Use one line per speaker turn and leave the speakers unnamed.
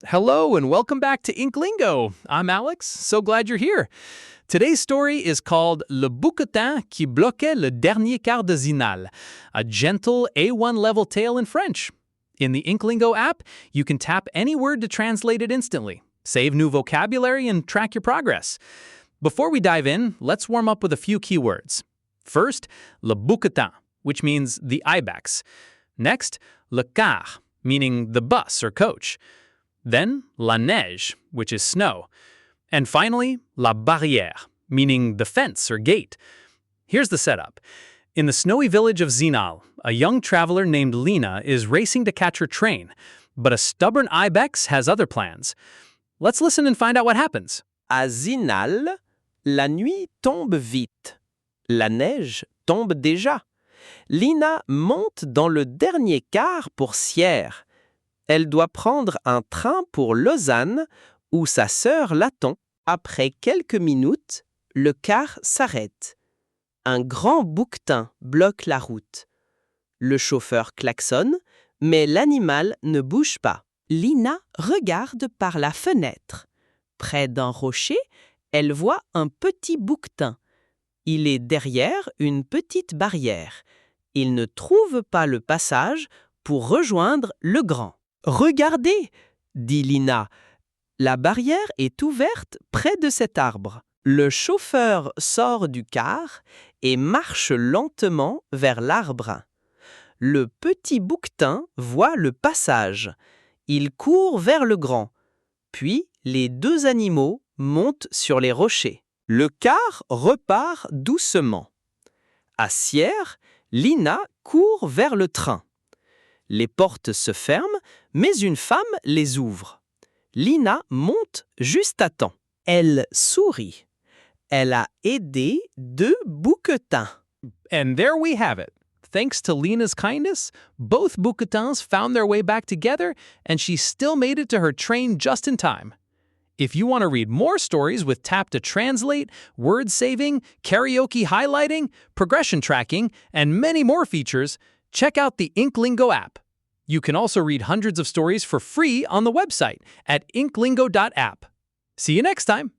Hello and welcome back to InkLingo. I'm Alex, so glad you're here. Today's story is called Le Bouquetin qui Bloquait le Dernier quart de Zinal, a gentle A1 level tale in French. In the InkLingo app, you can tap any word to translate it instantly, save new vocabulary, and track your progress. Before we dive in, let's warm up with a few keywords. First, le bouquetin, which means the ibex. Next, le car, meaning the bus or coach. Then, la neige, which is snow. And finally, la barrière, meaning the fence or gate. Here's the setup. In the snowy village of Zinal, a young traveler named Lina is racing to catch her train, but a stubborn ibex has other plans. Let's listen and find out what happens.
À Zinal, la nuit tombe vite. La neige tombe déjà. Lina monte dans le dernier car pour Sierre. Elle doit prendre un train pour Lausanne, où sa sœur l'attend. Après quelques minutes, le car s'arrête. Un grand bouquetin bloque la route. Le chauffeur klaxonne, mais l'animal ne bouge pas. Lina regarde par la fenêtre. Près d'un rocher, elle voit un petit bouquetin. Il est derrière une petite barrière. Il ne trouve pas le passage pour rejoindre le grand. « Regardez !» dit Lina. La barrière est ouverte près de cet arbre. Le chauffeur sort du car et marche lentement vers l'arbre. Le petit bouquetin voit le passage. Il court vers le grand. Puis, les deux animaux montent sur les rochers. Le car repart doucement. À Sierre, Lina court vers le train. Les portes se ferment, mais une femme les ouvre. Lina monte juste à temps. Elle sourit. Elle a aidé deux bouquetins.
And there we have it. Thanks to Lina's kindness, both bouquetins found their way back together, and she still made it to her train just in time. If you want to read more stories with tap to translate, word saving, karaoke highlighting, progression tracking, and many more features, check out the InkLingo app. You can also read hundreds of stories for free on the website at inklingo.app. See you next time!